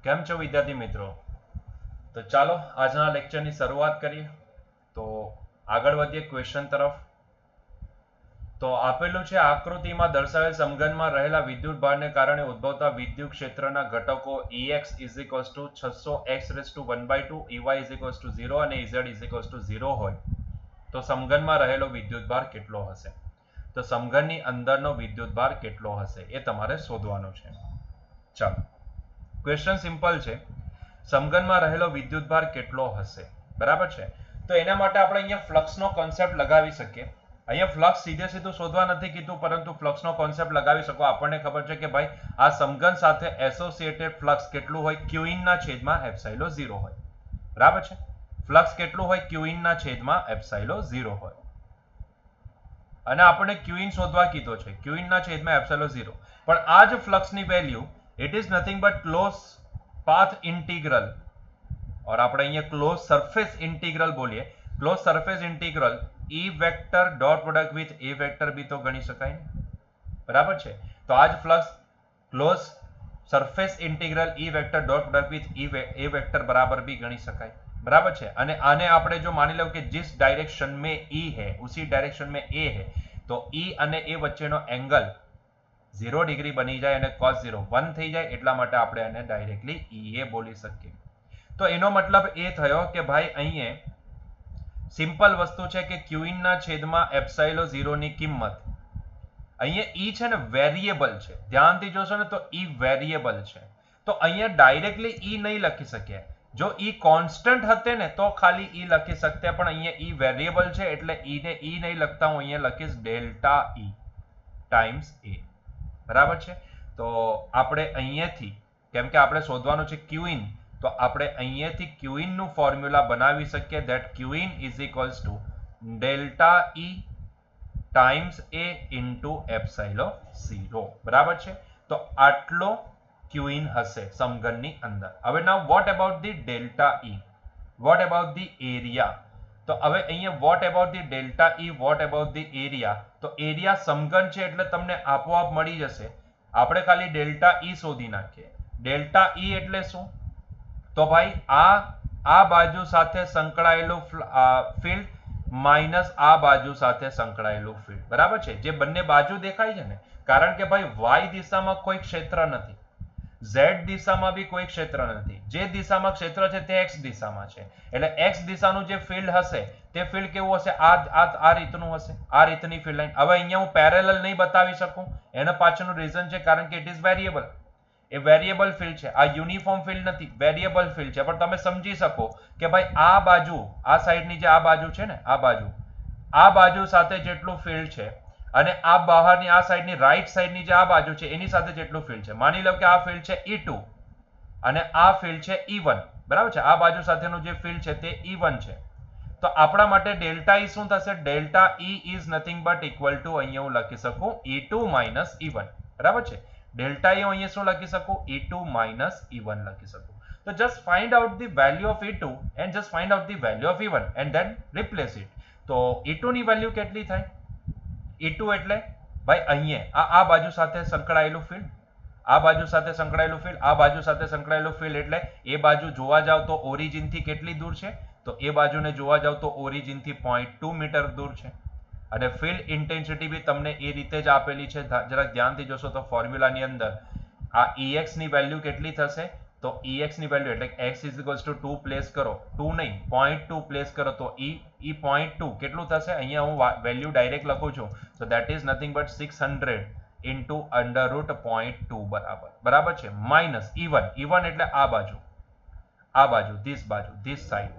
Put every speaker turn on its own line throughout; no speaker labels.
કેમ છો વિદ્યાર્થી મિત્રો? તો ચાલો આજના લેક્ચરની શરૂઆત કરીએ. તો આગળ વધીએ ક્વેશ્ચન તરફ. તો આપેલું છે આકૃતિમાં દર્શાવેલ સમઘનમાં રહેલા વિદ્યુત ભારને કારણે ઉદ્ભવતા વિદ્યુત ક્ષેત્રના ઘટકો Ex is equals to 600x raised to 1/2, Ey is equals to 0 અને Ez is equals to 0 હોય તો સમઘનમાં રહેલો વિદ્યુત ભાર કેટલો હશે? તો સમઘનની અંદરનો વિદ્યુત ભાર કેટલો હશે એ તમારે શોધવાનો છે. ચાલો, ક્વેશ્ચન સિમ્પલ છે. સમઘનમાં રહેલો વિદ્યુત ભાર કેટલો હશે? બરાબર છે. તો એના માટે આપણે અહીંયા ફ્લક્સનો કોન્સેપ્ટ લગાવી શકીએ. અહીંયા ફ્લક્સ સીધે સીધું શોધવા નથી કીધું, પરંતુ ફ્લક્સનો કોન્સેપ્ટ લગાવી શકો. આપણને ખબર છે કે ભાઈ આ સમઘન સાથે એસોસિએટેડ ફ્લક્સ કેટલું હોય? ક્યુઇન ના છેદમાં એપ્સાઇલો 0 હોય. બરાબર છે. ફ્લક્સ કેટલું હોય? ક્યુઇન ના છેદમાં એપ્સાઇલો 0 હોય. અને આપણે ક્યુઇન શોધવા કીધો છે, ક્યુઇન ના છેદમાં એપ્સાઇલો 0. પણ આ જ ફ્લક્સની value it is nothing but close path integral, और આપણે અહીંયા ક્લોઝ સરફેસ ઇન્ટિગ્રલ બોલીએ. Close surface integral E vector dot product with A vector બી તો ગણી શકાય ને. બરાબર છે. તો આ જ flux close surface integral E vector dot product with A vector બરાબર भी गणी શકાય. बराबर છે. અને આને આપણે જો માની લો કે जिस डायरेक्शन में E है उसी डायरेक्शन में A है, તો E અને A વચ્ચેનો એંગલ 0 ડિગ્રી બની જાય અને cos 0 1 થઈ જાય, એટલા માટે આપણે આને ડાયરેક્ટલી EA બોલી શકીએ. તો એનો મતલબ એ થયો કે ભાઈ અહીંયા સિમ્પલ વસ્તુ છે કે ક્યુઇન ના છેદમાં એપ્સાઇલો 0 ની કિંમત, અહીંયા E છે ને વેરિયેબલ છે. ધ્યાનથી જોશો ને તો E વેરિયેબલ છે. તો અહીંયા ડાયરેક્ટલી E નહીં લખી શકીએ. જો E કોન્સ્ટન્ટ હતે ને તો ખાલી E લખી શકતે, પણ અહીંયા E વેરિયેબલ છે એટલે E ને E નહીં લખતા, હું અહીંયા લખીશ ડેલ્ટા E ટાઈમ્સ A. બરાબર છે. તો આપણે અહીંયાથી, કેમ કે આપણે શોધવાનું છે ક્યુઇન, તો આપણે અહીંયાથી ક્યુઇન નું ફોર્મ્યુલા બનાવી શકીએ. That q in is equals to delta E times A into epsilon 0. બરાબર છે. તો આટલો ક્યુઇન હશે સમઘનની અંદર. હવે નાઉ what about the delta E, what about the area? તો હવે અહીંયા what about the delta E, what about the area? તો એરિયા સમઘન છે એટલે તમને આપોઆપ મળી જશે. આપણે ખાલી ડેલ્ટા E શોધી નાખીએ. ડેલ્ટા E એટલે શું? તો ભાઈ આ બાજુ સાથે સંકળાયેલું ફિલ્ડ માઇનસ આ બાજુ સાથે સંકળાયેલું ફિલ્ડ. બરાબર છે. જે બંને બાજુ દેખાય છે ને, કારણ કે ભાઈ વાય દિશામાં કોઈ ક્ષેત્ર નથી, ઝેડ દિશામાં બી કોઈ ક્ષેત્ર નથી. જે દિશામાં ક્ષેત્ર છે તે એક્સ દિશામાં છે, એટલે એક્સ દિશાનું જે ફિલ્ડ હશે તે ફિલ્ડ કેવું હશે? આ રીતનું હશે, આ રીતની ફિલ્ડ લાઈન. હવે અહીંયા હું પેરેલલ નહીં બતાવી શકું, એના પાછળનું રીઝન છે કારણ કે it is variable. A variable field છે, આ યુનિફોર્મ ફિલ્ડ નથી, વેરિયેબલ ફિલ્ડ છે. પણ તમે સમજી શકો કે ભાઈ આ બાજુ, આ સાઈડની જે આ બાજુ છે ને, આ બાજુ સાથે જેટલું ફિલ્ડ છે અને આ બહારની આ સાઈડની રાઈટ સાઈડની જે આ બાજુ છે એની સાથે જેટલું ફિલ્ડ છે. માની લો કે આ ફિલ્ડ છે E2 અને આ ફિલ્ડ છે E1. બરાબર છે. આ બાજુ સાથેનું જે ફિલ્ડ છે તે E1 છે. તો આપણા માટે ડેલ્ટા E શું થશે? Delta E is nothing but equal to, અહીંયા હું લખી શકું E2 માઇનસ E1. બરાબર છે. ડેલ્ટા E અહીંયા શું લખી શકું? E2 માઇનસ E1 લખી શકું. તો just find out the value of E2 and just find out the value of E1 and then replace it. તો E2 ની વેલ્યુ કેટલી થાય? E2 એટલે ભાઈ અહીંયા આ બાજુ સાથે સંકળાયેલું ફિલ્ડ, આ બાજુ સાથે સંકળાયેલું ફિલ્ડ, આ બાજુ સાથે સંકળાયેલું ફિલ્ડ, એટલે એ બાજુ જોવા જાવ તો ઓરિજિન થી કેટલી દૂર છે? તો એ બાજુને જોવા જાવ તો ઓરિજિન થી 0.2 મીટર દૂર છે. અને ફિલ્ડ ઇન્ટેન્સિટી બી તમને એ રીતે જ આપેલી છે. જરાક ધ્યાનથી જોશો તો ફોર્મ્યુલાની અંદર આ Ex ની વેલ્યુ કેટલી થશે? તો Ex ની વેલ્યુ એટલે x is equals two 2 place કરો, 2 નહીં 0.2 પ્લેસ કરો તો E 0.2 કેટલું થશે? અહીંયા હું વેલ્યુ ડાયરેક્ટ લખું છું, તો that is nothing but 600 into under route 0.2 બરાબર. બરાબર છે. માઇનસ E1 એટલે આ બાજુ ધીસ સાઈડ.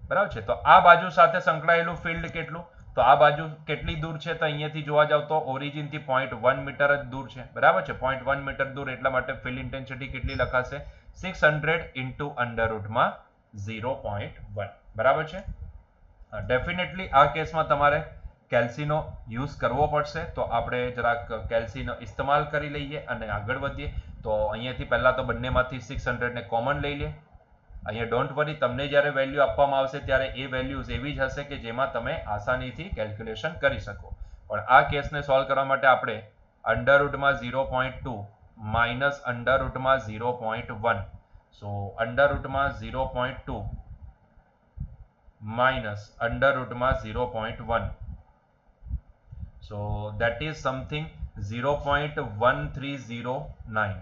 બરાબર છે. તો આ બાજુ સાથે સંકળાયેલું ફિલ્ડ કેટલું? તો આ બાજુ કેટલી દૂર છે? તો અહીંયાથી જોવા જાવ તો ઓરિજિન થી 0.1 મીટર જ દૂર છે. બરાબર છે. 0.1 મીટર દૂર, એટલા માટે ફિલ્ડ ઇન્ટેન્સિટી કેટલી લખાશે? 600 ઇન્ટુ અંડર રૂટમાં 0.1. બરાબર છે. ડેફિનેટલી આ કેસમાં તમારે કેલ્સીનો યુઝ કરવો પડશે, તો આપણે જરાક કેલ્સીનો ઇસ્તેમાલ કરી લઈએ અને આગળ વધીએ. તો અહીંયાથી પહેલા તો બંનેમાંથી 600 ને કોમન લઈ લે. અહીંયા ડોન્ટ વરી, તમને જ્યારે વેલ્યુ આપવામાં આવશે ત્યારે એ વેલ્યુઝ એવી જ હશે કે જેમાં તમે આસાનીથી કેલ્ક્યુલેશન કરી શકો. પણ આ કેસને સોલ્વ કરવા માટે આપણે અંડર રૂટમાં 0.2 માઇનસ અંડર રૂટમાં 0.1 સો અંડર રૂટમાં 0.2 માઇનસ અંડર રૂટમાં 0.1, સો દેટ ઇઝ સમથિંગ 0.1309,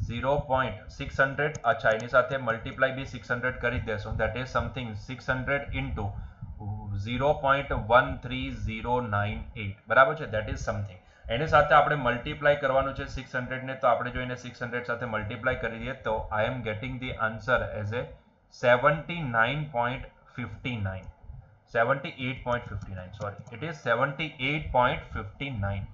0.600, અચ્છા એની સાથે મલ્ટીપ્લાય બી 600 કરી દેશો, દેટ ઇઝ સમથિંગ 600 ઇન્ટુ 0.13098, બરાબર છે, દેટ ઇઝ સમથિંગ. એની સાથે આપણે મલ્ટીપ્લાય કરવાનું છે 600 ને, તો આપણે જો એને 600 સાથે મલ્ટીપ્લાય કરી દઈએ તો I am getting the answer as a 78.59, 78.59, sorry, it is 78.59,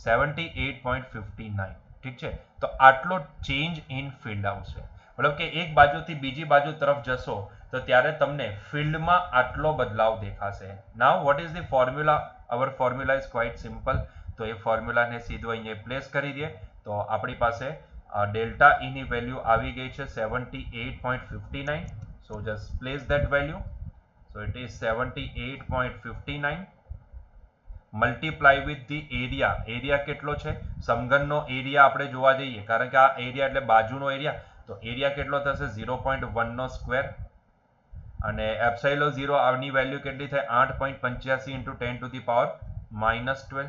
78.59, ઠીક છે. તો આટલો ચેન્જ ઇન ફિલ્ડ આવશે, મતલબ કે એક બાજુથી બીજી બાજુ તરફ જશો તો ત્યારે તમને ફિલ્ડમાં આટલો બદલાવ દેખાશે. Now what is the formula? Our formula is quite simple. તો એ ફોર્મ્યુલાને સીધો અહીંયા પ્લેસ કરી દઈએ તો આપણી પાસે ડેલ્ટા ઈ ની વેલ્યુ આવી ગઈ છે 78.59. સો just place that value. So it is 78.59 multiply with the area. Area કેટલો છે? સમઘનનો એરિયા આપણે જોવા જઈએ, કારણ કે આ એરિયા એટલે બાજુનો એરિયા, તો એરિયા કેટલો થશે? 0.1 નો સ્ક્વેર, અને એપ્સાઇલોન 0 આની વેલ્યુ કેટલી થાય? 8.85 into 10 to the power -12,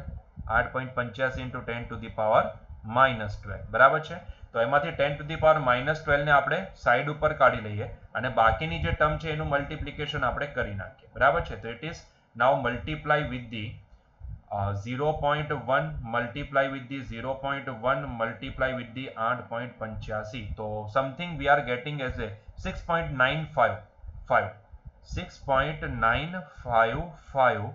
8.85 into 10 to the power -12, બરાબર છે. તો એમાંથી 10 ટુ ધી પાવર -12 ને આપણે સાઈડ ઉપર કાઢી લઈએ અને બાકીની જે ટર્મ છે એનું મલ્ટિપ્લિકેશન આપણે કરી નાખીએ, બરાબર છે. તો it is now multiply with the 0.1 multiply with the 0.1 multiply with the 8.85, તો something we are getting as a 6.955, 6.955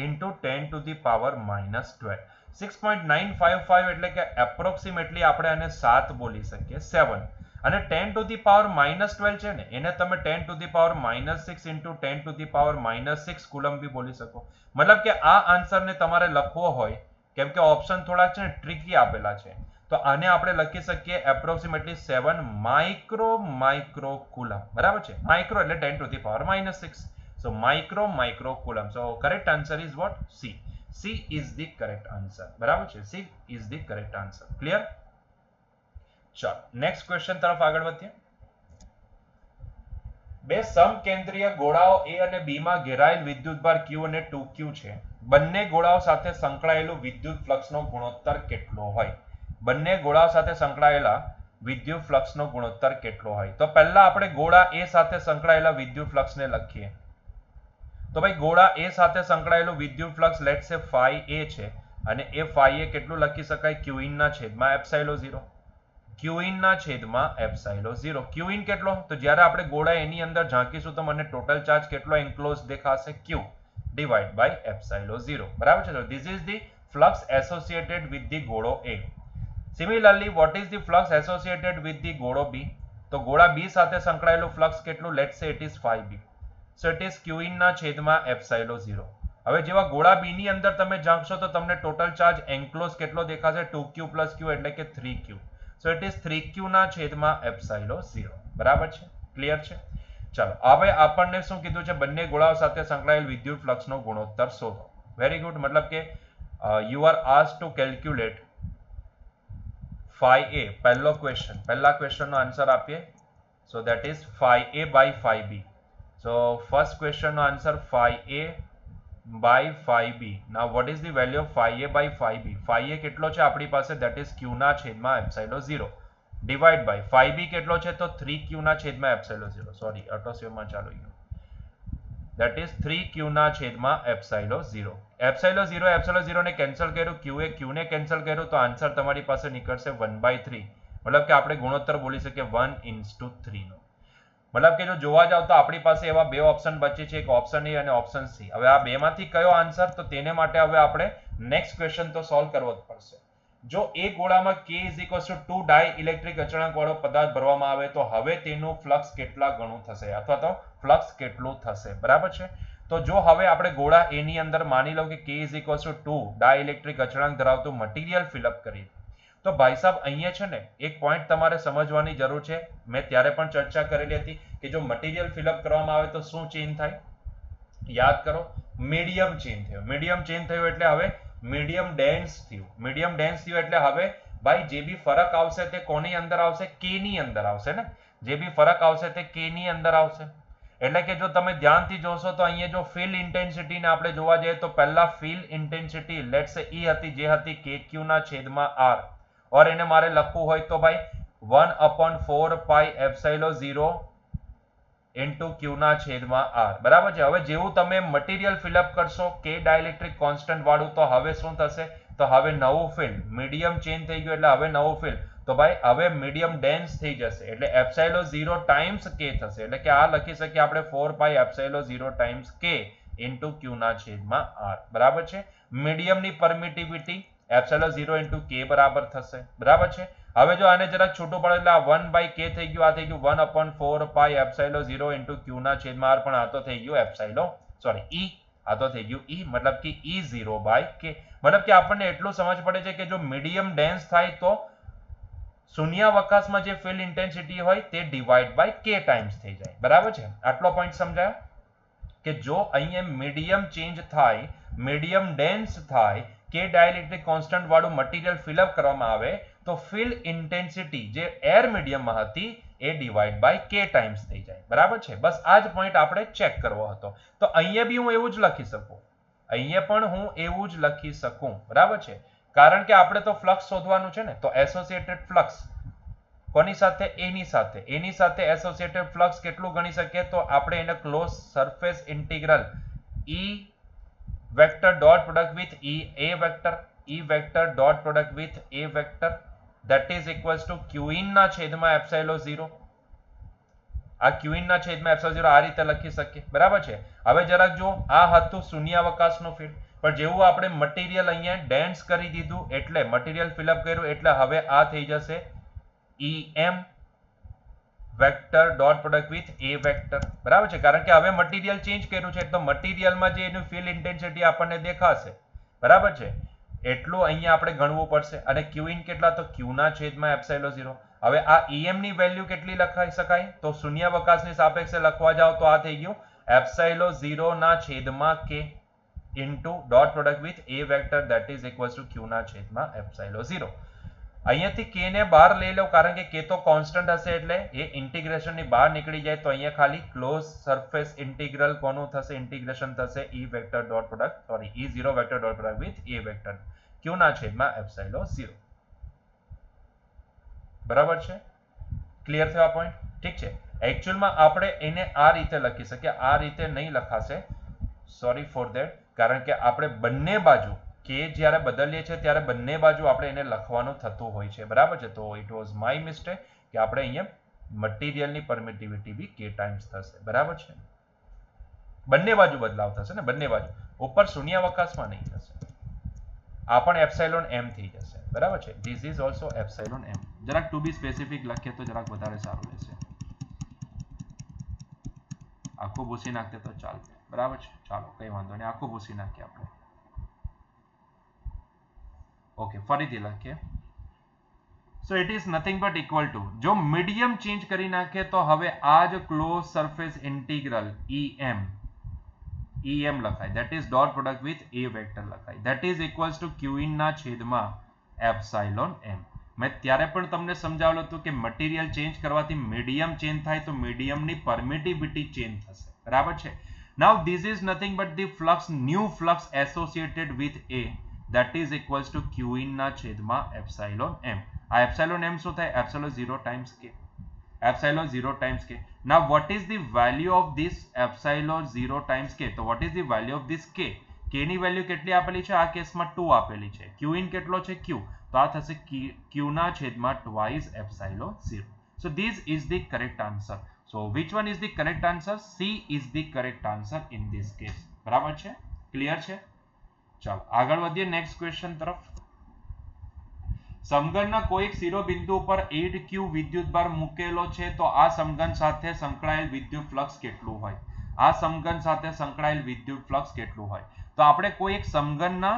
into 10 to the power -12. 6.955 એટલે કે એપ્રોક્સિમેટલી આપણે આને 7 બોલી શકીએ, 7, અને 10 ટુ ધી પાવર -12 છે ને એને તમે 10 to the power -6 into 10 to the power -6 coulomb બી બોલી શકો. મતલબ કે આ આન્સરને તમારે લખવો હોય, કેમ કે ઓપ્શન થોડાક છે ને ટ્રિકી આપેલા છે, તો આને આપણે લખી શકીએ એપ્રોક્સિમેટલી 7 માઇક્રો કુલમ, બરાબર છે. માઇક્રો એટલે 10 to the power -6, so micro coulomb. So correct answer is what? C. She is the correct answer, બરાબર છે. She is the correct answer. Clear? ચાલો નેક્સ્ટ ક્વેશ્ચન તરફ આગળ વધીએ. બે સમકેન્દ્રીય ગોળાઓ A અને B માં ઘેરાયેલ વિદ્યુતભાર Q અને 2Q છે. બંને ગોળાઓ સાથે સંકળાયેલું વિદ્યુત ફ્લક્સનો ગુણોત્તર કેટલો હોય? બંને ગોળાઓ સાથે સંકળાયેલા વિદ્યુત ફ્લક્સનો ગુણોત્તર કેટલો હોય? તો પહેલા આપણે ગોળા A સાથે સંકળાયેલા વિદ્યુત ફ્લક્સને લખીએ. તો ભાઈ ગોળા A સાથે સંકળાયેલું વિદ્યુત ફ્લક્સ લેટ્સ સે phi A છે, અને એ phi A કેટલું લખી શકાય? Q in ના છેદમાં એપ્સાઇલોન 0. Q in ના છેદમાં એપ્સાઇલોન 0. Q in કેટલો? તો જ્યારે આપણે ગોળા એની અંદર ઝાંકીશું તો મને ટોટલ ચાર્જ કેટલો એન્ક્લોઝ દેખાશે? Q ડિવાઇડ બાય એપ્સાઇલોન 0, બરાબર છે. તો this is the flux associated with the ગોળો A. Similarly vote is the flux associated with the ગોળો B? તો ગોળા B સાથે સંકળાયેલું ફ્લક્સ કેટલું? લેટ્સ સે it is phi B. So it is Q in ના છેદમાં એપ્સાઇલોન 0. હવે જેવા ગોળા B ની અંદર તમે ઝાંકશો તો તમને ટોટલ ચાર્જ એન્ક્લોઝ કેટલો દેખાશે? 2Q + Q એટલે કે 3Q. So it is 3Q ના છેદમાં એપ્સાઇલોન 0, બરાબર છે. ક્લિયર છે? ચાલો હવે આપણને શું કીધું છે? બંને ગોળાઓ સાથે સંકળાયેલ વિદ્યુત ફ્લક્સનો ગુણોત્તર શોધો. Very good. મતલબ કે you are asked to calculate phi A. પહેલા ક્વેશ્ચનનો આન્સર આપીએ. So that is phi A by phi B. So first ક્વેશ્ચનનો answer phi A by phi B. Now what is the value of phi A by phi B? Phi A કેટલો છે આપણી પાસે? that is Q ના છેદમાં epsilon 0 divide by phi B કેટલો છે? તો 3Q ના છેદમાં એપ્સાઇલોન 0. સોરી, ઓટોસેવમાં ચાલુ ગયું. that is 3Q ના છેદમાં એપ્સાઇલોન 0. એપ્સાઇલોન 0 ને કેન્સલ કર્યું, Q ને કેન્સલ કર્યું, તો આન્સર તમારી પાસે નીકળશે 1/3. મતલબ કે આપણે ગુણોત્તર બોલી શકીએ 1:3 નો. મતલબ કે જો જોવા જાવ તો આપણી પાસે એવા બે ઓપ્શન બચે છે, એક ઓપ્શન A અને ઓપ્શન C. હવે આ બેમાંથી કયો આન્સર? તો તેને માટે હવે આપણે નેક્સ્ટ ક્વેશ્ચન તો સોલ્વ કરવો જ પડશે. જો એક ગોળામાં K = 2 ડાઇલેક્ટ્રિક અચળાંક વાળો પદાર્થ ભરવામાં આવે તો હવે તેનું ફ્લક્સ કેટલા ગણું થશે, અથવા તો ફ્લક્સ કેટલું થશે, બરાબર છે. તો જો હવે આપણે ગોળા A ની અંદર માની લો કે K = 2 ડાઇલેક્ટ્રિક અચળાંક ધરાવતું મટીરિયલ ફિલઅપ કરી, તો ભાઈ સાહેબ અહીંયા છે ને એક પોઈન્ટ તમારે સમજવાની જરૂર છે. મેં ત્યારે પણ ચર્ચા કરેલી હતી કે જો મટીરિયલ ફિલઅપ કરવામાં આવે તો શું ચેન્જ થાય? યાદ કરો, મીડિયમ ચેન્જ થયો. મીડિયમ ચેન્જ થયું એટલે હવે મીડિયમ ડેન્સ થયું. મીડિયમ ડેન્સ થયું એટલે હવે ભાઈ જે બી ફરક આવશે તે કોની અંદર આવશે? કે ની અંદર આવશે ને. જે બી ફરક આવશે તે કે ની અંદર આવશે. એટલે કે જો તમે ધ્યાનથી જોશો તો અહીંયા જો ફિલ ઇન્ટેન્સિટી ને આપણે જોવા જઈએ તો પહેલા ફિલ ઇન્ટેન્સિટી લેટ્સ સે ઈ હતી જે હતી KQ ના છેદમાં R, ઓર એને મારે લખવું હોય તો ભાઈ 1/4 પાઈ એપ્સિલોન 0 ઇન્ટુ Q ના છેદમાં R, બરાબર છે. હવે જેવું તમે મટીરિયલ ફિલઅપ કરશો કે ડાઇલેક્ટ્રિક કોન્સ્ટન્ટ વાળું, તો હવે શું થશે? તો હવે નવું ફિલ્ડ મીડિયમ ચેન્જ થઈ ગયું એટલે હવે નવું ફિલ્ડ, તો ભાઈ હવે મીડિયમ ડેન્સ થઈ જશે એટલે એપ્સિલોન 0 ટાઈમ્સ K થશે. એટલે કે આ લખી શકીએ આપણે 4 પાઈ epsilon 0 times K into Q ના છેદમાં R, બરાબર છે. મીડિયમની પરમિટિવિટી એપ્સિલોન 0 ઇન્ટુ K બરાબર થશે, બરાબર છે. હવે જો આને જરાક છૂટું પડે એટલે આ 1 બાય K થઈ ગયું, આ થઈ ગયું 1/4 પાઈ એપ્સિલોન 0 ઇન્ટુ Q ના છેદમાં R, પણ આ તો થઈ ગયું એપ્સિલોન સોરી E, આ તો થઈ ગયું E, મતલબ કે E0 બાય K. મતલબ કે આપણને એટલું સમજ પડે છે કે જો મીડિયમ ડેન્સ થાય તો શૂન્યાવકાશમાં જે ફિલ્ડ ઇન્ટેન્સિટી હોય તે ડિવાઇડ બાય K ટાઈમ્સ થઈ જાય, બરાબર છે. આટલો પોઈન્ટ સમજાયો કે જો અહીંયા મીડિયમ ચેન્જ થાય, મીડિયમ ડેન્સ થાય, કે ડાઇલેક્ટ્રિક કોન્સ્ટન્ટ વાળું મટીરિયલ ફિલઅપ કરવામાં આવે તો ફિલ્ડ ઇન્ટેન્સિટી જે એર મીડિયમમાં હતી એ ડિવાઇડ બાય K ટાઈમ્સ થઈ જાય, બરાબર છે. બસ આ જ પોઈન્ટ આપણે ચેક કરવો હતો. તો અહીંયા બી હું એવું જ લખી શકું, અહીંયા પણ હું એવું જ લખી શકું, બરાબર છે. કારણ કે આપણે તો ફ્લક્સ શોધવાનું છે ને, તો એસોસિએટેડ ફ્લક્સ કોની સાથે? એની સાથે એસોસિએટેડ ફ્લક્સ કેટલું ગણી શકીએ? તો આપણે એને close surface integral E vector dot product with E vector dot product with A vector that is equals to Q in ના છેદમાં એપ્સિલોન 0. આ Q in ના છેદમાં એપ્સિલોન 0 આ રીતે લખી શકીએ, બરાબર છે. હવે જરાક જો આ હતું શૂન્યાવકાશનું ફિલ્ડ, પણ જેવું આપણે મટીરિયલ અહીંયા ડેન્સ કરી દીધું એટલે મટીરિયલ ફિલઅપ કર્યું એટલે હવે આ થઈ જશે EM vector dot product with A vector, બરાબર છે. કારણ કે હવે મટીરિયલ ચેન્જ કર્યું છે તો મટીરિયલમાં જે એનું ફિલ્ડ ઇન્ટેન્સિટી આપણને દેખાશે, બરાબર છે. એટલું અહીંયા આપણે ગણવું પડશે. અને Q in કેટલા? તો Q ના છેદમાં એપ્સિલોન 0. હવે આ EM ની વેલ્યુ કેટલી લખાઈ શકાય? તો શૂન્યાવકાશની સાપેક્ષે લખવા જાવ તો આ થઈ ગયું એપ્સિલોન 0 ના છેદમાં K into dot product with A vector that is equals to Q ના છેદમાં એપ્સિલોન 0. અહીંયાથી K ને બહાર લઈ લો કારણ કે K તો કોન્સ્ટન્ટ હશે એટલે એ ઇન્ટિગ્રેશન ની બહાર નીકળી જાય, તો અહીંયા ખાલી ક્લોઝ સરફેસ ઇન્ટિગ્રલ કોનું થશે? ઇન્ટિગ્રેશન થશે E vector dot product sorry E0 vector dot product with A vector Q ના છેદમાં એપ્સિલોન 0, બરાબર છે. ક્લિયર થયો આ પોઈન્ટ? ઠીક છે. એકચ્યુઅલમાં આપણે એને આ રીતે લખી શકીએ, આ રીતે નહીં લખાશે, સોરી ફોર ધેટ, કારણ કે આપણે બંને બાજુ કે જ્યારે બદલીએ છીએ ત્યારે બંને બાજુ આપણે એને લખવાનું થતું હોય છે, બરાબર છે. તો ઇટ વોઝ માય મિસ્ટેક કે આપણે અહીંયા મટીરિયલની પરમિટિવિટી બી K ટાઈમ્સ થશે, બરાબર છે. બંને બાજુ બદલાવ થશે ને, બંને બાજુ, ઉપર શૂન્યાવકાશમાં નહીં થશે. આ પણ એપ્સિલોન M થઈ જશે, બરાબર છે. This is also epsilon M. જરાક ટુ બી સ્પેસિફિક લખીએ તો જરાક વધારે સારું રહેશે. આખું ભૂસી નાખીએ તો ચાલશે, બરાબર છે. ચાલો કઈ વાંધો નહીં, આખું ભૂસી નાખીએ આપણે. ઓકે, ફરીથી લખીએ. So it is nothing but equal to, જો મીડિયમ ચેન્જ કરી નાખીએ તો હવે આ જ ક્લોઝ સરફેસ ઇન્ટિગ્રલ EM લખાય, that is dot product with A vector લખાય, that is equals to Q in ના છેદમાં એપ્સિલોન M. મેં ત્યારે પણ તમને સમજાવેલું હતું કે મટીરિયલ ચેન્જ કરવાથી મીડિયમ ચેન્જ થાય તો મીડિયમની પરમિટિવિટી ચેન્જ થશે, બરાબર છે. Now this is nothing but the flux, new flux associated with A, that is equals to Q in ના છેદમાં એપ્સિલોન M. આ એપ્સિલોન M શું થાય? Epsilon 0 times K. Epsilon 0 times K. Now what is the value of this epsilon 0 times K? તો what is the value of this K? K ની value કેટલી આપેલી છે? આ કેસમાં 2 આપેલી છે. Q in કેટલો છે? Q. તો આ થશે Q ના છેદમાં twice epsilon 0. So this is the correct answer. So which one is the correct answer? C is the correct answer in this case. બરાબર છે? ક્લિયર છે? ચાલો આગળ વધીએ નેક્સ્ટ ક્વેશ્ચન તરફ. સમઘનના કોઈક શિરોબિંદુ ઉપર 8Q વિદ્યુતભાર મૂકેલો છે તો આ સમઘન સાથે સંકળાયેલ વિદ્યુત ફ્લક્સ કેટલું હોય? આ સમઘન સાથે સંકળાયેલ વિદ્યુત ફ્લક્સ કેટલું હોય? તો આપણે કોઈ એક સમઘનના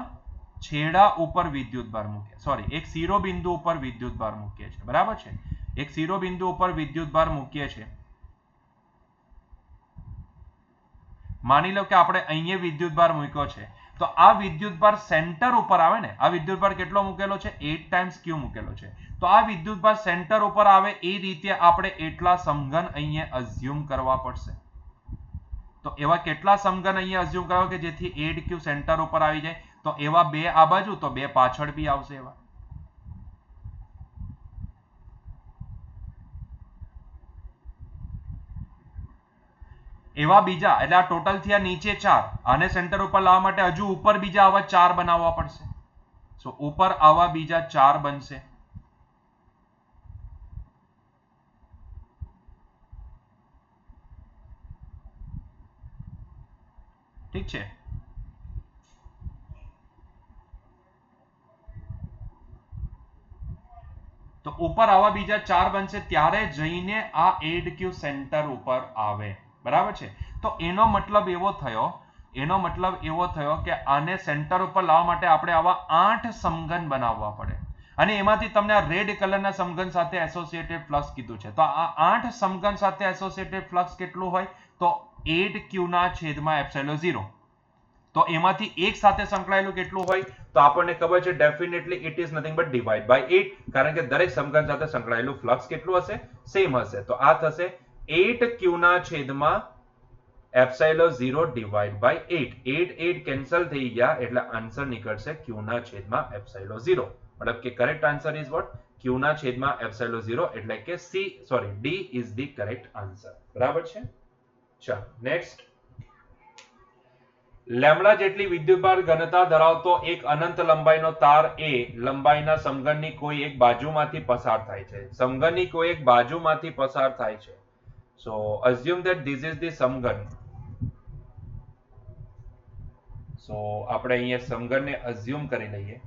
છેડા ઉપર વિદ્યુતભાર મૂકીએ, સોરી એક શિરોબિંદુ ઉપર વિદ્યુતભાર મૂકીએ છીએ, બરાબર છે. એક શિરોબિંદુ ઉપર વિદ્યુતભાર મૂકીએ છીએ. માની લો કે આપણે અહીંયા વિદ્યુતભાર મૂક્યો છે, તો આ વિદ્યુતભાર સેન્ટર ઉપર આવે ને, આ વિદ્યુતભાર કેટલો મૂકેલો છે 8 ટાઈમ્સ ક્યુ મૂકેલો છે, તો આ વિદ્યુતભાર સેન્ટર ઉપર આવે એ રીતે આપણે એટલા સમઘન અહીંયા અઝ્યુમ કરવા પડશે. તો એવા કેટલા સમઘન અહીંયા અઝ્યુમ કરવા કે જેથી 8 ક્યુ સેન્ટર ઉપર આવી જાય? તો એવા બે આ બાજુ તો બે પાછળ બી આવશે. એવા બીજા, એટલે આ ટોટલ થયા નીચે 4, આને સેન્ટર ઉપર લાવવા માટે હજુ ઉપર બીજા આવા 4 બનાવવા પડશે. સો ઉપર આવા બીજા 4 બનશે. ઠીક છે. તો ઉપર આવા બીજા 4 બનશે ત્યારે જઈને આ 8q સેન્ટર ઉપર આવે. બરાબર છે. તો એનો મતલબ એવો થયો કે આને સેન્ટર ઉપર લાવવા માટે આપણે આવા 8 સમઘન બનાવવા પડે, અને એમાંથી તમને આ રેડ કલરના સમઘન સાથે એસોસિએટેડ ફ્લક્સ કીધું છે. તો આ 8 સમઘન સાથે એસોસિએટેડ ફ્લક્સ કેટલું હોય? તો 8q ના છેદમાં એપ્સિલોન 0. તો એમાંથી એક સાથે સંકળાયેલું કેટલું હોય? તો આપણને ખબર છે definitely it is nothing but divide by 8, કારણ કે દરેક સમઘન સાથે સંકળાયેલું ફ્લક્સ કેટલું હશે? સેમ હશે. તો આ થશે 8q ના છેદમાં એપ્સિલોન 0 ડિવાઇડ બાય 8. 8 કેન્સલ થઈ ગયા એટલે આન્સર નીકળશે q ના છેદમાં એપ્સિલોન 0. મતલબ કે correct answer is what? q ના છેદમાં એપ્સિલોન 0, એટલે કે D is the correct answer. બરાબર છે. ચાલો નેક્સ્ટ. લેમ્બડા જેટલી વિદ્યુતભાર ઘનતા ધરાવતો એક અનંત લંબાઈનો તાર એ લંબાઈના સમઘનની કોઈ એક બાજુમાંથી પસાર થાય છે. સમઘનની કોઈ એક બાજુમાંથી પસાર થાય છે. સો assume that this is the સમઘન. સો આપણે અહીંયા સમઘનને assume કરી લઈએ.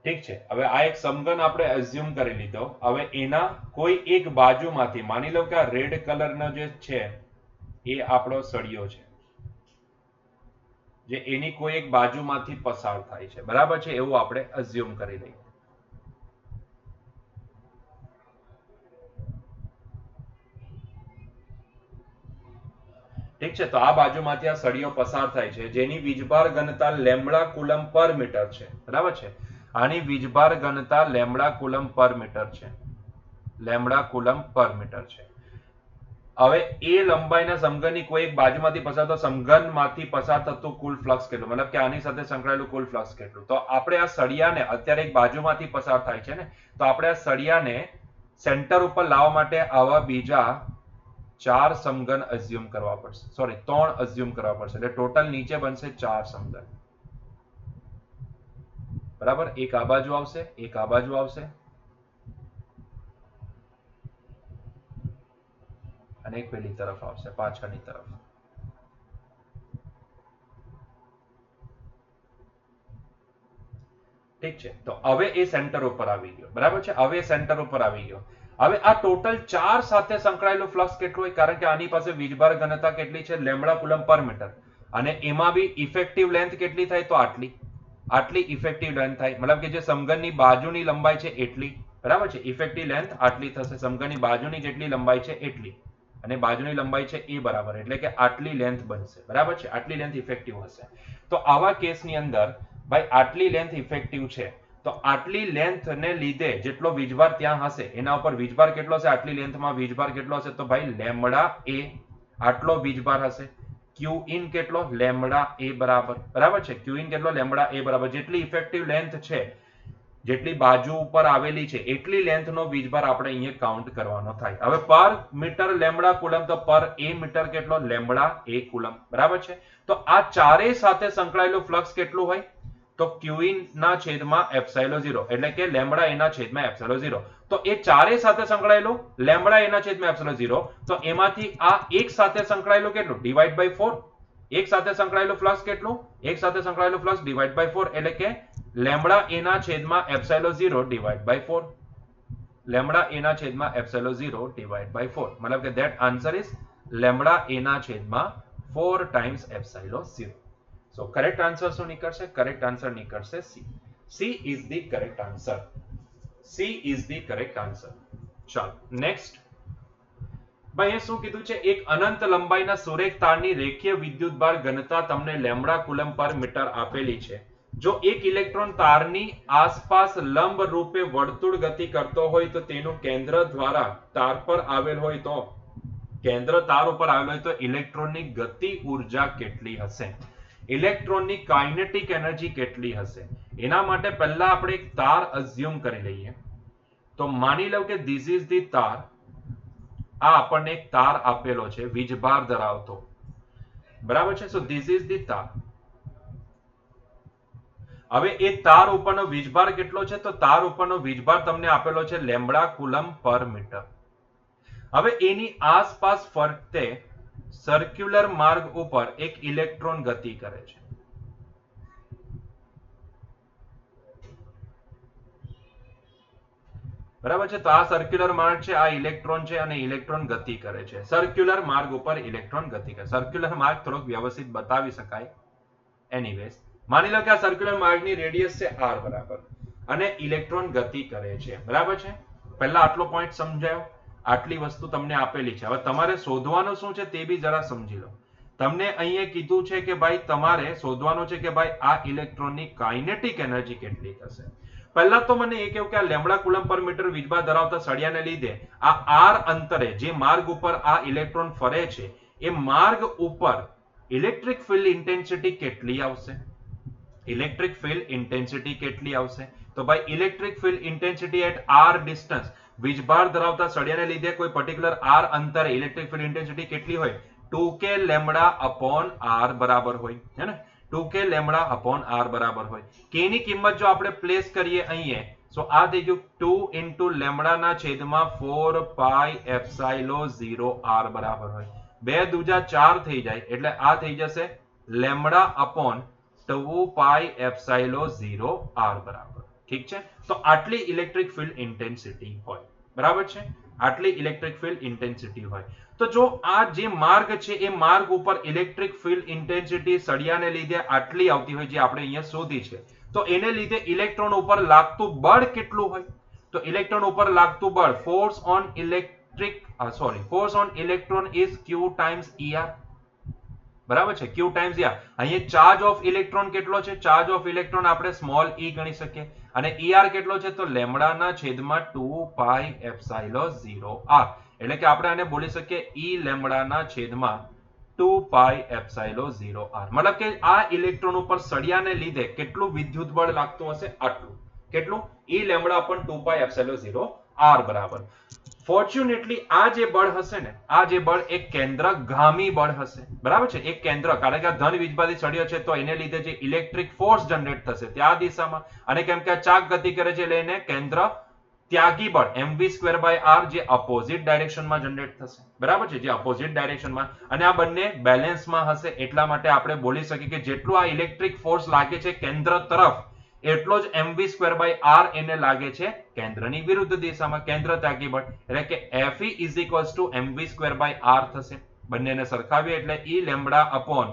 ઠીક છે. હવે આ એક સમઘન આપણે assume કરી લીધો. હવે એના કોઈ એક બાજુમાંથી માની લો કે આ રેડ કલરનો જે છે એ આપણો સળિયો છે, જે એની કોઈ એક બાજુમાંથી પસાર થાય છે. બરાબર છે. એવું આપણે assume કરી લઈએ. ઠીક છે. તો આ બાજુમાંથી આ સળિયો પસાર થાય છે, જેની વીજભાર ઘનતા લેમ્બડા કુલમ પર મીટર છે. બરાબર છે. આની વીજભાર ઘનતા લેમ્બડા કુલમ પર મીટર છે. લેમ્બડા કુલમ પર મીટર છે. હવે એ લંબાઈના સમઘનની કોઈ એક બાજુમાંથી પસાર તો સમઘનમાંથી પસાર થતું કુલ ફ્લક્સ કેટલું? મતલબ કે આની સાથે સંકળાયેલું કુલ ફ્લક્સ કેટલું? તો આપણે આ સળિયાને અત્યારે એક બાજુમાંથી પસાર થાય છે ને, તો આપણે આ સળિયાને સેન્ટર ઉપર લાવવા માટે આવા બીજા 4 સમઘન assume કરવા પડશે. સોરી 3 assume કરવા પડશે. એટલે ટોટલ નીચે બનશે 4 સમઘન. બરાબર. એક આ બાજુ આવશે, એક આ બાજુ આવશે, અને એક પેલી તરફ આવશે, પાછળની તરફ. ઠીક છે. તો હવે એ સેન્ટર ઉપર આવી ગયો. બરાબર છે. હવે સેન્ટર ઉપર આવી ગયો. હવે આ ટોટલ 4 સાથે સંકળાયેલું ફ્લક્સ કેટલું હોય? કારણ કે આની પાસે વીજભાર ઘનતા કેટલી છે? લેમ્બડા કુલમ પર મીટર. અને એમાં બી ઇફેક્ટિવ લેન્થ કેટલી થાય? તો આટલી ઇફેક્ટિવ લેન્થ થાય. મતલબ કે જે સમઘનની બાજુની લંબાઈ છે એટલી. બરાબર છે. ઇફેક્ટિવ લેન્થ આટલી થશે. સમઘનની બાજુની જેટલી લંબાઈ છે એટલી, અને બાજુની લંબાઈ છે એ બરાબર, એટલે કે આટલી લેન્થ બનશે. બરાબર છે. આટલી લેન્થ ઇફેક્ટિવ હશે. તો આવા કેસની અંદર ભાઈ આટલી લેન્થ ઇફેક્ટિવ છે, તો આટલી લેન્થ ને લીધે જેટલો વીજભાર ત્યાં હશે એના ઉપર વીજભાર કેટલો હશે? આટલી લેન્થમાં વીજભાર કેટલો હશે? તો ભાઈ લેમ્બડા એ આટલો વીજભાર હશે. ક્યુ ઇન કેટલો? લેમ્બડા એ બરાબર. બરાબર છે. ક્યુ ઇન કેટલો? લેમ્બડા એ બરાબર. જેટલી ઇફેક્ટિવ લેન્થ છે, જેટલી બાજુ ઉપર આવેલી છે એટલી લેન્થનો વીજભાર આપણે અહીંયા કાઉન્ટ કરવાનો થાય. હવે પર મીટર લેમ્બડા કુલમ, તો પર એ મીટર કેટલો? લેમ્બડા એ કુલમ. બરાબર છે. તો આ ચારેય સાથે સંકળાયેલું ફ્લક્સ કેટલું હોય? તો ક્યુઇન ના છેદમાં એપ્સિલોન 0, એટલે કે લેમ્બડા એના છેદમાં એપ્સિલોન 0. તો એ ચારેય સાથે સંકળાયેલું લેમ્બડા એના છેદમાં એપ્સિલોન 0. તો એમાંથી આ એક સાથે સંકળાયેલું કેટલું? Divide by 4. એક સાથે સંકળાયેલું ફ્લક્સ કેટલું? એક સાથે સંકળાયેલું ફ્લક્સ ડિવાઈડ બાય 4 એટલે કે લેમ્બડા એ ના છેદમાં એપ્સિલોન 0 ડિવાઈડ બાય 4. લેમ્બડા એ ના છેદમાં એપ્સિલોન 0 ડિવાઈડ બાય 4 મતલબ કે ધેટ આન્સર ઇઝ લેમ્બડા એ ના છેદમાં 4 ટાઈમ્સ એપ્સિલોન 0. સો કરેક્ટ આન્સર શું નીકળશે? કરેક્ટ આન્સર નીકળશે C. She is the correct answer. She is the correct answer. ચાલો નેક્સ્ટ. ભાઈ શું કીધું છે? એક અનંત લંબાઈના સુરેખ તારની રેખીય વિદ્યુતભાર ઘનતા તમને લેમ્બડા કુલમ પર મીટર આપેલી છે. જો એક ઇલેક્ટ્રોન તારની આસપાસ લંબ રૂપે વર્તુળ ગતિ કરતો હોય તો તેનું કેન્દ્ર દ્વારા તાર પર આવેલ હોય તો કેન્દ્ર તાર ઉપર આવેલ હોય તો ઇલેક્ટ્રોનની ગતિ ઉર્જા કેટલી હશે? ઇલેક્ટ્રોનની કાઇનેટિક એનર્જી કેટલી હશે? એના માટે પહેલા આપણે એક તાર અઝ્યુમ કરી લઈએ. તો માની લો કે ધીસ ઇઝ ધી તાર. આ આપણને એક તાર આપેલો છે વીજભાર ધરાવતો, બરાબર છે. સો ધીસ ઇઝ ધી તાર. હવે એ તાર ઉપરનો વીજભાર કેટલો છે? તો તાર ઉપરનો વીજભાર તમને આપેલો છે લેમ્બડા કુલમ પર મીટર. હવે એની આસપાસ ફરતે સર્ક્યુલર માર્ગ ઉપર એક ઇલેક્ટ્રોન ગતિ કરે છે. બરાબર છે. તો આ સર્ક્યુલર માર્ગ છે, આ ઇલેક્ટ્રોન છે અને ઇલેક્ટ્રોન ગતિ કરે છે. સર્ક્યુલર માર્ગ ઉપર ઇલેક્ટ્રોન ગતિ કરે. સર્ક્યુલર માર્ગ થોડોક વ્યવસ્થિત બતાવી શકાય. એનીવેઝ માની લો કે આ સર્ક્યુલર માર્ગની રેડિયસ છે r બરાબર અને ઇલેક્ટ્રોન ગતિ કરે છે. બરાબર છે. પહેલા આટલો પોઈન્ટ સમજાયો. આટલી વસ્તુ તમને આપેલી છે. હવે તમારે શોધવાનું શું છે તે બી જરા સમજી લો. તમને અહીંયા કીધું છે કે ભાઈ તમારે શોધવાનું છે કે ભાઈ આ ઇલેક્ટ્રોનની કાઇનેટિક એનર્જી કેટલી થશે. પહેલા તો મને એ કહ્યું કે આ લેમ્બડા કુલમ પર મીટર વીજભાર ધરાવતા સળિયાને લીધે આ r અંતરે જે માર્ગ ઉપર આ ઇલેક્ટ્રોન ફરે છે એ માર્ગ ઉપર ઇલેક્ટ્રિક ફિલ્ડ ઇન્ટેન્સિટી કેટલી આવશે? ઇલેક્ટ્રિક ફિલ્ડ ઇન્ટેન્સિટી કેટલી આવશે? તો ભાઈ electric field intensity at r distance, વીજભાર ધરાવતા સળિયાને લીધે કોઈ પર્ટિક્યુલર r અંતરે ઇલેક્ટ્રિક ફિલ્ડ ઇન્ટેન્સિટી કેટલી હોય? 2k લેમ્બડા અપોન r બરાબર હોય, હે ને? 2k લેમ્બડા અપોન r બરાબર હોય. k ની કિંમત જો આપણે પ્લેસ કરીએ અહીંયા, સો આ થઈ ગયું 2 ઇન્ટુ લેમ્બડા ના છેદમાં 4 પાઈ એપ્સિલોન 0 r બરાબર હોય. 2 દૂજા 4 થઈ જાય એટલે આ થઈ જશે લેમ્બડા અપોન 2 પાઈ એપ્સિલોન 0 r બરાબર. ઠીક છે. તો આટલી ઇલેક્ટ્રિક ફિલ્ડ ઇન્ટેન્સિટી હોય. બરાબર છે. આટલી ઇલેક્ટ્રિક ફિલ્ડ ઇન્ટેન્સિટી હોય. તો જો આ જે માર્ગ છે એ માર્ગ ઉપર ઇલેક્ટ્રિક ફિલ્ડ ઇન્ટેન્સિટી સળિયાને લીધે આટલી આવતી હોય જે આપણે અહીંયા શોધી છે, તો એને લીધે ઇલેક્ટ્રોન ઉપર લાગતું બળ કેટલું હોય? તો ઇલેક્ટ્રોન ઉપર લાગતું બળ force on electron is q times er. બરાબર છે. q times er. અહીંયા ચાર્જ ઓફ ઇલેક્ટ્રોન કેટલો છે? ચાર્જ ઓફ ઇલેક્ટ્રોન આપણે સ્મોલ e ગણી શકીએ અને er કેટલો છે? તો લેમ્બડાના છેદમાં 2 પાઈ એપ્સિલોન 0 r. એટલે કે આપણે આને બોલી શકીએ e લેમ્બડાના છેદમાં 2 પાઈ એપ્સિલોન 0 r. મતલબ કે આ ઇલેક્ટ્રોન ઉપર સળિયાને લીધે કેટલું વિદ્યુત બળ લાગતું હશે? આટલું. કેટલું? e લેમ્બડા અપોન 2 પાઈ એપ્સિલોન 0 r બરાબર. ફોર્ચ્યુનેટલી આ જે બળ હશે ને, આ જે બળ એક કેન્દ્રગામી બળ હશે. બરાબર છે. એક કેન્દ્ર, કારણ કે આ ધન વીજભારથી સળિયો છે તો એને લીધે જે ઇલેક્ટ્રિક ફોર્સ જનરેટ થશે ત્યાં દિશામાં, અને કેમ કે આ ચાક ગતિ કરે છે એટલે એને કેન્દ્ર ત્યાગી બળ mv²/r જે અપોઝિટ ડાયરેક્શનમાં જનરેટ થશે. બરાબર છે. જે અપોઝિટ ડાયરેક્શનમાં, અને આ બંને બેલેન્સમાં હશે એટલા માટે આપણે બોલી શકીએ કે જેટલું આ ઇલેક્ટ્રિક ફોર્સ લાગે છે કેન્દ્ર તરફ એટલો જ mv²/r એને લાગે છે કેન્દ્રની વિરુદ્ધ દિશામાં, કેન્દ્ર ત્યાગી બળ. એટલે કે Fe = mv²/r થશે. બંનેને સરખાવીએ એટલે e lambda upon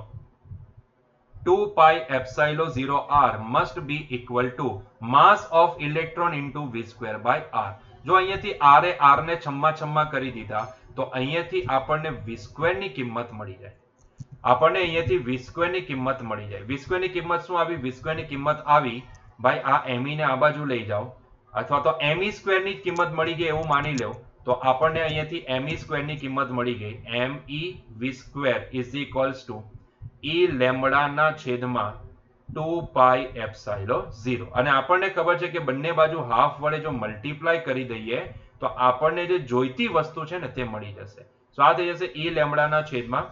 2 pi epsilon 0 r must be equal to mass of electron into v²/r. જો અહીંયાથી r એ r ને છમ્મા કરી દીધા તો અહીંયાથી આપણને v² ની કિંમત મળી જાય. આપણને અહીંયાથી v² ની કિંમત મળી જાય. v² ની કિંમત શું આવી? v² ની કિંમત આવી ભાઈ આ me ને આ બાજુ લઈ જાઓ, અથવા તો me² ની કિંમત મળી ગઈ એવું માની લો, તો આપણને અહીંયાથી me² ની કિંમત મળી ગઈ. me(v²) = e લેમ્બડાના છેદમાં 2 પાઈ એપ્સિલોન 0. અને આપણને ખબર છે કે બંને બાજુ હાફ વડે જો મલ્ટીપ્લાય કરી દઈએ તો આપણને જે જોઈતી વસ્તુ છે ને તે મળી જશે. તો આ થઈ જશે e લેમ્બડાના છેદમાં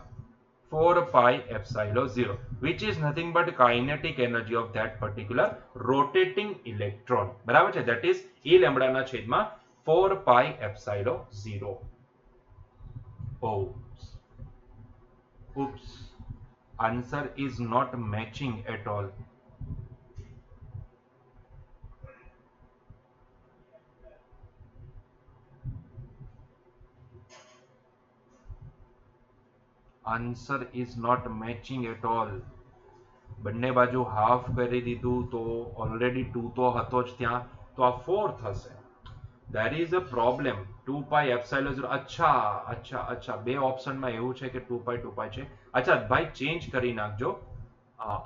4 pi epsilon 0, which is nothing but kinetic energy of that particular rotating electron. બરાબર છે. that is e લેમ્બડા ના છેદમાં 4 pi epsilon 0. oops. answer is not matching at all. Answer is not matching at all. બંને બાજુ half કરી દીધું તો already 2 તો હતો જ ત્યાં, તો આ 4 થશે. There is a problem. 2 pi epsilon 0. અચ્છા બે ઓપ્શનમાં એવું છે કે 2 pi છે. અચ્છા ભાઈ ચેન્જ કરી નાખજો.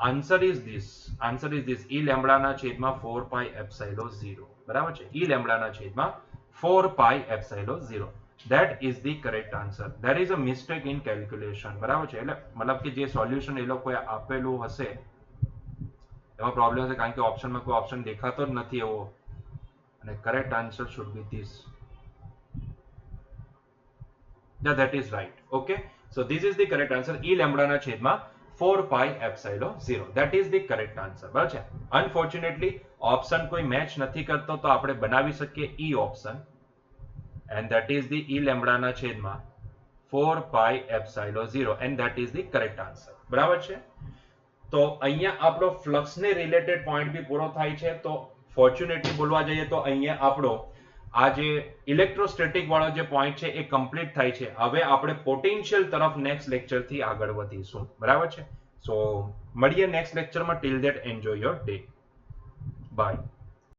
આન્સર ઇઝ ધીસ e લેમ્બડાના છેદમાં 4 pi epsilon 0. બરાબર છે, e લેમ્બડાના છેદમાં 4 pi epsilon 0. That is the correct answer. There is a mistake in calculation. બરાબર છે, એટલે મતલબ કે જે સોલ્યુશન એ લોકોએ આપેલું હશે એમાં પ્રોબ્લેમ છે, કારણ કે ઓપ્શનમાં કોઈ ઓપ્શન દેખાતો જ નથી એવો. અને correct answer should be this. Yeah, that is right. Okay, so this is the correct answer. E lambda na છેદમાં 4 pi epsilon 0. That is the correct answer. બરાબર છે. Unfortunately ઓપ્શન કોઈ મેચ નથી કરતો, તો આપણે બનાવી શકીએ E option, and that is the E lambda ના છેદમાં 4 pi epsilon 0, and that is the correct answer. બરાબર છે. તો અહીંયા આપણો ફ્લક્સ ને રિલેટેડ પોઈન્ટ બી પૂરો થાય છે. તો ફોર્ચ્યુનેટલી બોલવા જઈએ તો અહીંયા આપણો આ જે ઇલેક્ટ્રોસ્ટેટિક વાળો જે પોઈન્ટ છે એ કમ્પ્લીટ થાય છે. હવે આપણે પોટેન્શિયલ તરફ નેક્સ્ટ લેક્ચરથી આગળ વધીશું. બરાબર છે. સો મળીએ નેક્સ્ટ લેક્ચરમાં. Till that enjoy your day. By.